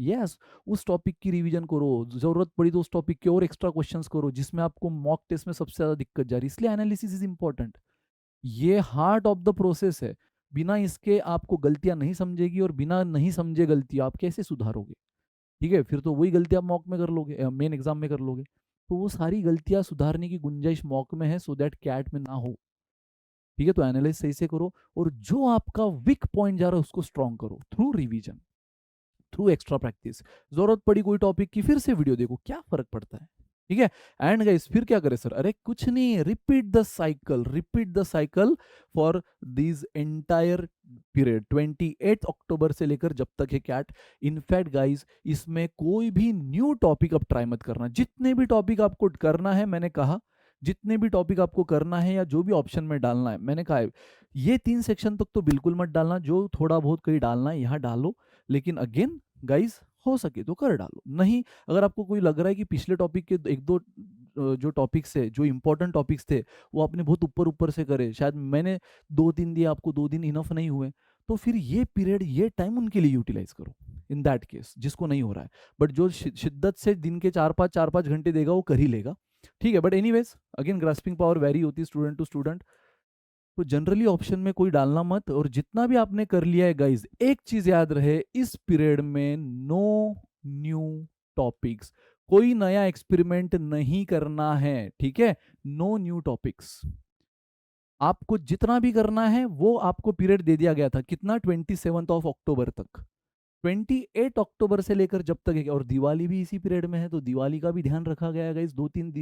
Speaker 1: यस, उस टॉपिक की रिवीजन करो, जरूरत पड़ी तो उस टॉपिक के और एक्स्ट्रा क्वेश्चंस करो जिसमें आपको मॉक टेस्ट में सबसे ज्यादा दिक्कत जा रही है। इसलिए एनालिसिस इज इंपॉर्टेंट, ये हार्ट ऑफ द प्रोसेस है। बिना इसके आपको गलतियां नहीं समझेगी, और बिना नहीं समझे गलतियां आप कैसे सुधारोगे। ठीक है, फिर तो वही गलतियां मॉक में कर लोगे, मेन एग्जाम में कर लोगे। तो वो सारी गलतियां सुधारने की गुंजाइश मॉक में है, सो दैट कैट में ना हो। ठीक है, तो एनालाइज सही से करो, और जो आपका वीक पॉइंट जा रहा है उसको स्ट्रॉन्ग करो through revision, through extra practice. जरूरत पड़ी कोई टॉपिक की फिर से वीडियो देखो, क्या फर्क पड़ता है। ठीक है, एंड गाइस फिर क्या करें सर, अरे कुछ नहीं, repeat the cycle, repeat the cycle for this entire period 28 अक्टूबर से लेकर जब तक है कैट। इनफैक्ट गाइस इसमें कोई भी न्यू टॉपिक अब ट्राई मत करना, जितने भी टॉपिक आपको करना है, मैंने कहा जितने भी टॉपिक आपको करना है या जो भी ऑप्शन में डालना है, मैंने कहा है ये 3 सेक्शन तक तो बिल्कुल मत डालना, जो थोड़ा बहुत कहीं डालना है यहाँ डालो। लेकिन अगेन गाइस हो सके तो कर डालो, नहीं अगर आपको कोई लग रहा है कि पिछले टॉपिक के 1-2 जो टॉपिक्स है, जो इंपॉर्टेंट टॉपिक्स थे वो आपने बहुत ऊपर ऊपर से करे, शायद मैंने 2-3 दिए आपको, 2 दिन इनफ नहीं हुए, तो फिर ये पीरियड ये टाइम उनके लिए यूटिलाइज करो इन दैट केस, जिसको नहीं हो रहा है। बट जो शिद्दत से दिन के 4-5 घंटे देगा वो कर ही लेगा। ठीक है, but anyways again grasping power very होती है स्टूडेंट टू स्टूडेंट, तो जनरली ऑप्शन में कोई डालना मत। और जितना भी आपने कर लिया है गाइज, एक चीज याद रहे, इस पीरियड में नो न्यू टॉपिक्स, कोई नया एक्सपेरिमेंट नहीं करना है। ठीक है, नो न्यू टॉपिक्स, आपको जितना भी करना है वो आपको पीरियड दे दिया गया था, कितना, 27 अक्टूबर तक, 28 अक्टूबर से लेकर जब तक है। और दिवाली भी इसी पीरियड में है, तो दिवाली का भी ध्यान रखा गया है इस 2-3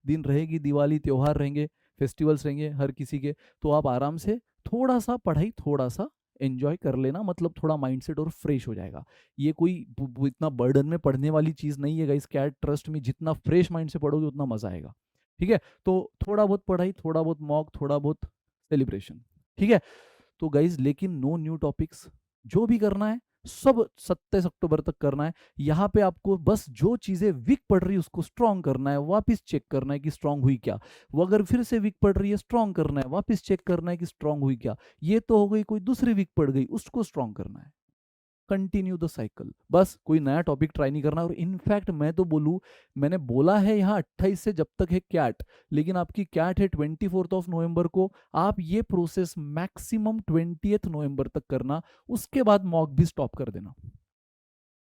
Speaker 1: दिन रहेगी दिवाली, त्योहार रहेंगे, फेस्टिवल्स रहेंगे हर किसी के, तो आप आराम से थोड़ा सा पढ़ाई, थोड़ा सा एंजॉय कर लेना, मतलब थोड़ा माइंडसेट और फ्रेश हो जाएगा। ये कोई इतना बर्डन में पढ़ने वाली चीज नहीं है गाइस, कैट ट्रस्ट में जितना फ्रेश माइंड से पढ़ोगे उतना मजा आएगा। ठीक है, तो थोड़ा बहुत पढ़ाई, थोड़ा बहुत मॉक, थोड़ा बहुत सेलिब्रेशन। ठीक है, तो गाइज लेकिन नो न्यू टॉपिक्स, जो भी करना है सब 27 अक्टूबर तक करना है। यहाँ पे आपको बस जो चीजें वीक पड़ रही है उसको स्ट्रॉन्ग करना है, वापस चेक करना है कि स्ट्रॉन्ग हुई क्या, वो अगर फिर से वीक पड़ रही है स्ट्रॉन्ग करना है, वापस चेक करना है कि स्ट्रॉन्ग हुई क्या, ये तो हो गई, कोई दूसरी वीक पड़ गई उसको स्ट्रॉन्ग करना है। कंटिन्यू द साइकिल, बस कोई नया टॉपिक ट्राई नहीं करना। और इनफैक्ट मैं तो बोलूँ, मैंने बोला है यहाँ 28 से जब तक है कैट, लेकिन आपकी कैट है 24 नवंबर को, आप ये प्रोसेस मैक्सिमम 20 नवंबर तक करना, उसके बाद मॉक भी स्टॉप कर देना।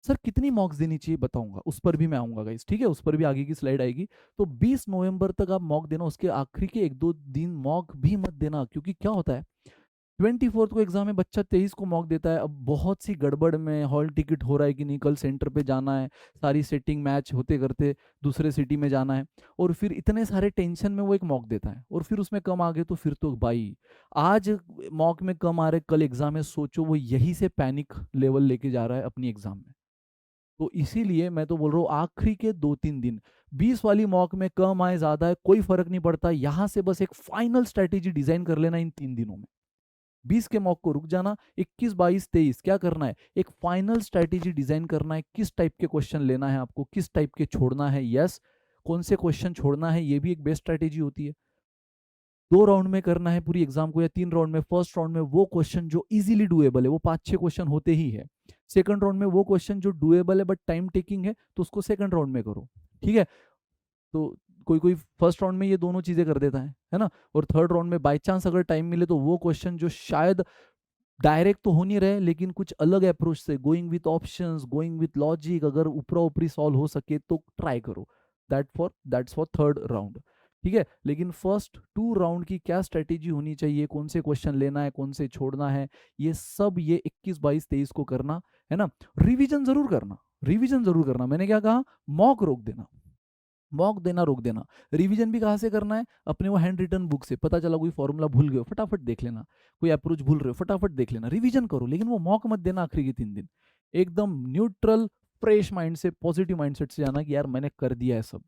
Speaker 1: सर कितनी मॉक्स देनी चाहिए बताऊंगा, उस पर भी मैं आऊंगा गाइस, ठीक है, उस पर भी आगे की स्लाइड आएगी। तो 20 नवंबर तक आप मॉक देना, उसके आखिरी के 1-2 दिन मॉक भी मत देना, क्योंकि क्या होता है 24 को एग्जाम है, बच्चा 23 को मॉक देता है, अब बहुत सी गड़बड़ में हॉल टिकट हो रहा है कि नहीं, कल सेंटर पे जाना है, सारी सेटिंग मैच होते करते दूसरे सिटी में जाना है, और फिर इतने सारे टेंशन में वो एक मॉक देता है, और फिर उसमें कम आ गए तो फिर तो भाई, आज मॉक में कम आ रहे कल एग्जाम में, सोचो वो यही से पैनिक लेवल लेके जा रहा है अपनी एग्जाम में। तो इसीलिए मैं तो बोल रहा हूँ आखिरी के 2-3 दिन, 20 वाली मॉक में कम आए ज्यादा है कोई फर्क नहीं पड़ता, यहां से बस एक फाइनल स्ट्रेटेजी डिजाइन कर लेना इन 3 दिनों में। 20 के मॉक को रुक जाना, 21, 22, 23 क्या करना है, एक फाइनल स्ट्रेटेजी डिजाइन करना है, किस टाइप के क्वेश्चन लेना है आपको, किस टाइप के छोड़ना है, यस कौन से क्वेश्चन छोड़ना है, ये भी एक बेस्ट स्ट्रेटेजी होती है। 2 राउंड में करना है पूरी एग्जाम को या 3 राउंड में। फर्स्ट राउंड में वो क्वेश्चन जो इजीली डुएबल है, वो 5-6 क्वेश्चन होते ही है। सेकंड राउंड में वो क्वेश्चन जो डुएबल है बट टाइम टेकिंग है, तो उसको सेकंड राउंड में करो, ठीक है। तो कोई कोई फर्स्ट राउंड में ये दोनों चीजें कर देता है ना, और थर्ड राउंड में बाय चांस अगर टाइम मिले तो वो क्वेश्चन जो शायद डायरेक्ट तो हो नहीं रहे लेकिन कुछ अलग अप्रोच से, going with options, going with logic, अगर ऊपरा ऊपरी सॉल्व हो सके तो ट्राई करो, दैट्स फॉर थर्ड राउंड, ठीक है। लेकिन फर्स्ट 2 राउंड की क्या स्ट्रेटेजी होनी चाहिए, कौन से क्वेश्चन लेना है, कौन से छोड़ना है, ये सब ये 21, 22, 23 को करना है ना। रिवीजन जरूर करना, रिवीजन जरूर करना, मैंने क्या कहा, मॉक रोक देना, मॉक देना रोक देना। रिवीजन भी कहाँ से करना है, अपने वो हैंड रिटन बुक से, पता चला कोई फॉर्मूला भूल गए हो फटाफट देख लेना, कोई अप्रोच भूल रहे हो फटाफट देख लेना, रिवीजन करो, लेकिन वो मॉक मत देना आखिरी के 3 दिन। एकदम न्यूट्रल फ्रेश माइंड से, पॉजिटिव माइंडसेट से जाना कि यार मैंने कर दिया है सब,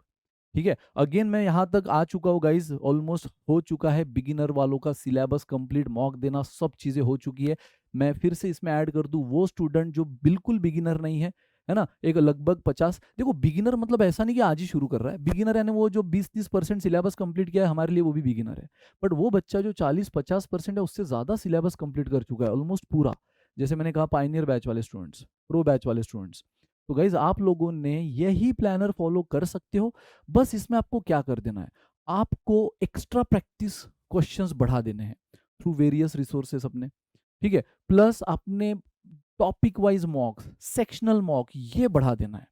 Speaker 1: ठीक है। अगेन मैं यहाँ तक आ चुका हूँ गाइज, ऑलमोस्ट हो चुका है बिगिनर वालों का सिलेबस कंप्लीट, मॉक देना सब चीजें हो चुकी है। मैं फिर से इसमें ऐड कर दूं वो स्टूडेंट जो बिल्कुल बिगिनर नहीं है ना, एक लगभग 50, देखो बिगिनर मतलब ऐसा नहीं कि आज ही शुरू कर रहा है, बिगिनर यानी वो जो 20-30% सिलेबस कंप्लीट किया है, हमारे लिए वो भी बिगिनर है। बट वो बच्चा जो 40-50% है, उससे ज्यादा सिलेबस कंप्लीट कर चुका है ऑलमोस्ट पूरा, जैसे मैंने कहा पाइनियर बैच वाले स्टूडेंट्स, प्रो बैच वाले स्टूडेंट्स। तो गाइज आप लोगों ने यही प्लानर फॉलो कर सकते हो, बस इसमें आपको क्या कर देना है, आपको एक्स्ट्रा प्रैक्टिस क्वेश्चंस बढ़ा देने हैं थ्रू वेरियस रिसोर्सेस अपने, ठीक है। प्लस अपने टॉपिक वाइज मॉक्स, सेक्शनल मॉक ये बढ़ा देना है,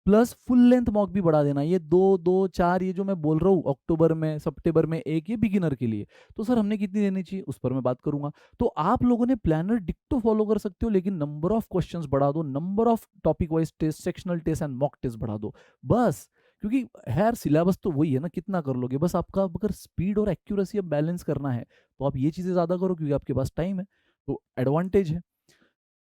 Speaker 1: प्लस फुल लेंथ मॉक भी बढ़ा देना है। ये 2-2-4 ये जो मैं बोल रहा हूँ अक्टूबर में, सितंबर में एक, ये बिगिनर के लिए, तो सर हमने कितनी देनी चाहिए उस पर मैं बात करूंगा। तो आप लोगों ने प्लानर डिक्टो फॉलो कर सकते हो, लेकिन नंबर ऑफ क्वेश्चंस बढ़ा दो, number of topic wise test, sectional test and mock test बढ़ा दो, बस। क्योंकि यार सिलेबस तो वही है ना, कितना कर लोगे, बस आपका अगर स्पीड और एक्यूरेसी अब बैलेंस करना है तो आप ये चीजें ज्यादा करो, क्योंकि आपके पास टाइम है, तो एडवांटेज है।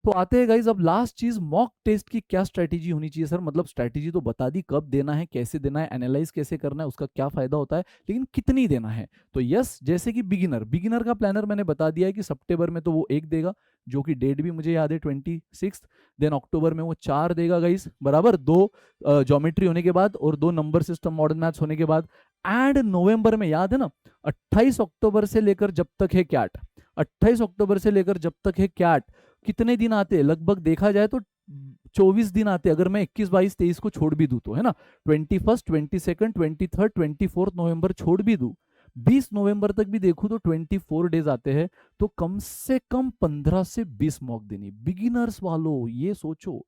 Speaker 1: तो आते हैं गाइज अब लास्ट चीज, मॉक टेस्ट की क्या स्ट्रेटेजी होनी चाहिए सर, मतलब स्ट्रेटेजी तो बता दी, कब देना है, कैसे देना है, एनालाइज कैसे करना है, उसका क्या फायदा होता है, लेकिन कितनी देना है। तो यस, जैसे कि बिगिनर का प्लानर मैंने बता दिया है कि सितंबर में तो वो 1 देगा, जो कि डेट भी मुझे याद है 26, देन अक्टूबर में वो 4 देगा गाइज, बराबर, 2 ज्योमेट्री होने के बाद और 2 नंबर सिस्टम मॉडर्न मैथ्स होने के बाद, एंड नवंबर में याद है ना 28 अक्टूबर से लेकर जब तक है कैट, 28 अक्टूबर से लेकर जब तक है कैट, कितने दिन आते हैं, लगभग देखा जाए तो 24 दिन आते हैं, अगर मैं 21, 22, 23 को छोड़ भी दूं तो, है ना, 21, 22, 23, 24 नवंबर छोड़ भी दूं, 20 नवंबर तक भी देखूं तो 24 डेज आते हैं, तो कम से कम 15 से 20 मॉक देनी। बिगिनर्स वालों ये सोचो,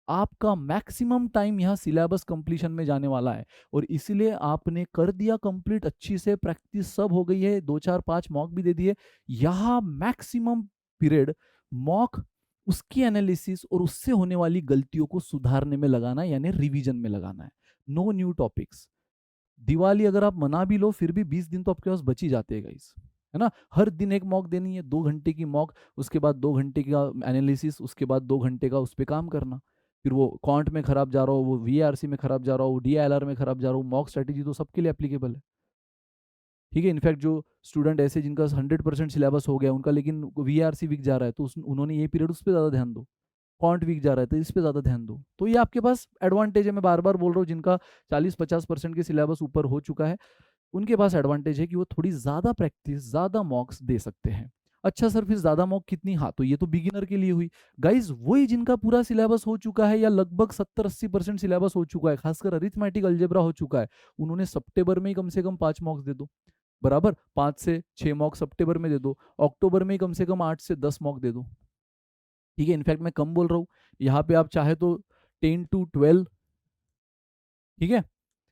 Speaker 1: आपका मैक्सिमम टाइम यहाँ सिलेबस कंप्लीशन में जाने वाला है, और इसीलिए आपने कर दिया कंप्लीट, अच्छी से प्रैक्टिस सब हो गई है, 2-4-5 मॉक भी दे दिए, यहाँ मैक्सिमम पीरियड मॉक, उसकी एनालिसिस और उससे होने वाली गलतियों को सुधारने में लगाना है, यानी रिवीजन में लगाना है। No new topics. दिवाली अगर आप मना भी लो फिर भी 20 दिन तो आपके पास बच ही जाते हैं गाइस, है ना। हर दिन एक मॉक देनी है, 2 घंटे की मॉक, उसके बाद 2 घंटे का एनालिसिस, उसके बाद 2 घंटे का उस पर काम करना, फिर वो क्वांट में खराब जा रहा हो, वो वीआरसी में खराब जा रहा हो, डीआईएलआर में खराब जा रहा हो, मॉक स्ट्रेटेजी तो सबके लिए एप्लीकेबल है, ठीक है। इनफैक्ट जो स्टूडेंट ऐसे जिनका 100% सिलेबस हो गया उनका, लेकिन वीआरसी वीक जा रहा है, तो उन्होंने ये पीरियड उस पर ज़्यादा ध्यान दो, क्वांट वीक जा रहा है तो इस पे ज़्यादा ध्यान दो। तो ये आपके पास एडवांटेज है, मैं बार बार बोल रहा हूँ, जिनका 40-50% के सिलेबस ऊपर हो चुका है उनके पास एडवांटेज है कि वो थोड़ी ज़्यादा प्रैक्टिस, ज़्यादा मॉक्स दे सकते हैं। अच्छा सर फिर ज्यादा मॉक कितनी? हाँ तो ये तो बिगिनर के लिए हुई। गाइज वही जिनका पूरा सिलेबस हो चुका है या लगभग 70-80% सिलेबस हो चुका है, खासकर अरिथमेटिक अलजेब्रा हो चुका है, उन्होंने सितंबर में ही कम से कम 5 मॉक्स दे दो। बराबर 5 से 6 मॉक सितंबर में दे दो, अक्टूबर में ही कम से कम 8 से 10 मॉक दे दो। ठीक है, इनफैक्ट मैं कम बोल रहा हूँ, यहाँ पे आप चाहे तो 10 to 12, ठीक है,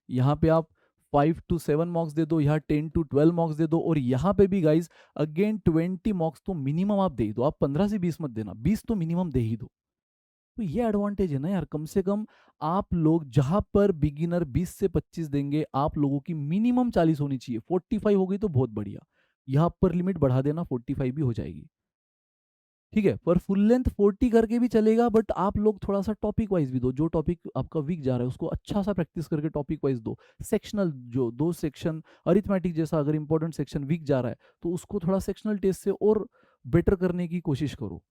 Speaker 1: यहाँ पे आप 5 to 7 मॉक्स दे दो, यहाँ 10 to 12 मॉक्स दे दो, और यहाँ पे भी गाइज अगेन 20 मॉक्स तो मिनिमम आप दे ही दो। आप 15 से 20 मत देना, 20 तो मिनिमम दे ही दो। तो ये एडवांटेज है ना यार, कम से कम आप लोग जहां पर बिगिनर 20 से 25 देंगे, आप लोगों की मिनिमम 40 होनी चाहिए। 45 हो गई तो बहुत बढ़िया, यहाँ पर लिमिट बढ़ा देना, 45 भी हो जाएगी। ठीक है, पर फुल लेंथ 40 करके भी चलेगा, बट आप लोग थोड़ा सा टॉपिक वाइज भी दो। जो टॉपिक आपका वीक जा रहा है उसको अच्छा सा प्रैक्टिस करके टॉपिक वाइज दो। सेक्शनल जो 2 सेक्शन अरिथमेटिक जैसा अगर इंपॉर्टेंट सेक्शन वीक जा रहा है तो उसको थोड़ा सेक्शनल टेस्ट से और बेटर करने की कोशिश करो।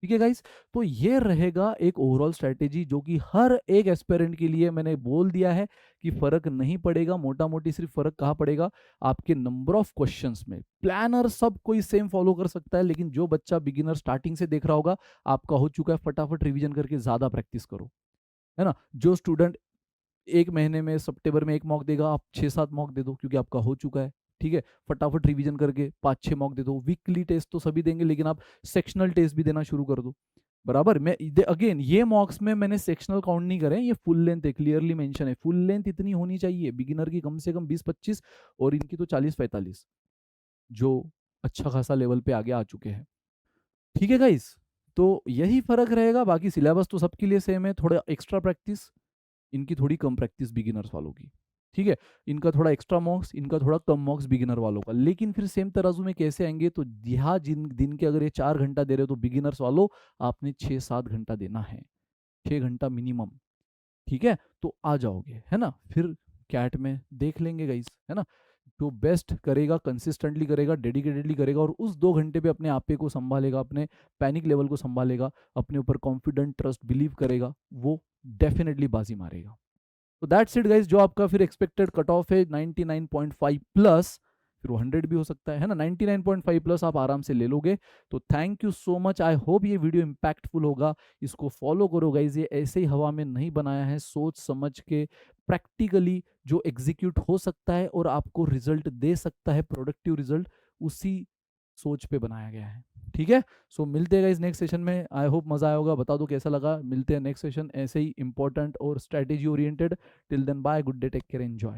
Speaker 1: ठीक है गाइस, तो ये रहेगा एक ओवरऑल स्ट्रेटेजी जो कि हर एक एस्पिरेंट के लिए मैंने बोल दिया है कि फर्क नहीं पड़ेगा। मोटा मोटी सिर्फ फर्क कहाँ पड़ेगा, आपके नंबर ऑफ क्वेश्चंस में। प्लानर सब कोई सेम फॉलो कर सकता है, लेकिन जो बच्चा बिगिनर स्टार्टिंग से देख रहा होगा, आपका हो चुका है, फटाफट रिवीजन करके ज्यादा प्रैक्टिस करो, है ना। जो स्टूडेंट 1 महीने में सितंबर में 1 मॉक देगा, आप 6-7 मॉक दे दो क्योंकि आपका हो चुका है। ठीक है, फटाफट रिवीजन करके 5-6 मॉक दे दो। वीकली टेस्ट तो सभी देंगे, लेकिन आप सेक्शनल टेस्ट भी देना शुरू कर दो। बराबर, मैं अगेन ये मॉक्स में मैंने सेक्शनल काउंट नहीं करे, ये फुल लेंथ है, क्लियरली मेंशन है। फुल लेंथ इतनी होनी चाहिए बिगिनर की, कम से कम 20-25, और इनकी तो 40-45, जो अच्छा खासा लेवल पे आगे आ चुके हैं। ठीक है गाइस, तो यही फर्क रहेगा, बाकी सिलेबस तो सबके लिए सेम है। थोड़ा एक्स्ट्रा प्रैक्टिस, इनकी थोड़ी कम प्रैक्टिस बिगिनर्स वालों की। ठीक है, इनका थोड़ा एक्स्ट्रा मॉक्स, इनका थोड़ा कम मॉक्स बिगिनर वालों का। लेकिन फिर सेम तराजू में कैसे आएंगे, तो यहाँ जिन दिन के अगर ये 4 घंटा दे रहे हो तो बिगिनर्स वालों आपने 6-7 घंटा देना है, 6 घंटा मिनिमम। ठीक है, तो आ जाओगे, है ना। फिर कैट में देख लेंगे गाइस, है ना। जो बेस्ट करेगा, कंसिस्टेंटली करेगा, डेडिकेटेडली करेगा, और उस 2 घंटे पे अपने आपे को संभालेगा, अपने पैनिक लेवल को संभालेगा, अपने ऊपर कॉन्फिडेंट, ट्रस्ट, बिलीव करेगा, वो डेफिनेटली बाजी मारेगा। तो दैट्स इट गाइस। जो आपका फिर एक्सपेक्टेड कट ऑफ है 99.5 प्लस, फिर वो 100 भी हो सकता है ना। 99.5 प्लस आप आराम से ले लोगे। तो thank you so much, I hope ये वीडियो इम्पैक्टफुल होगा। इसको फॉलो करो गाइज, ये ऐसे ही हवा में नहीं बनाया है, सोच समझ के प्रैक्टिकली जो एग्जीक्यूट हो सकता है और आपको रिजल्ट दे सकता है, प्रोडक्टिव रिजल्ट, उसी सोच पे बनाया गया है। ठीक है, सो मिलते हैं गाइस नेक्स्ट सेशन में। आई होप मजा आया होगा, बता दो कैसा लगा। मिलते हैं नेक्स्ट सेशन ऐसे ही इंपॉर्टेंट और strategy oriented. Till then bye, good day, take care, enjoy.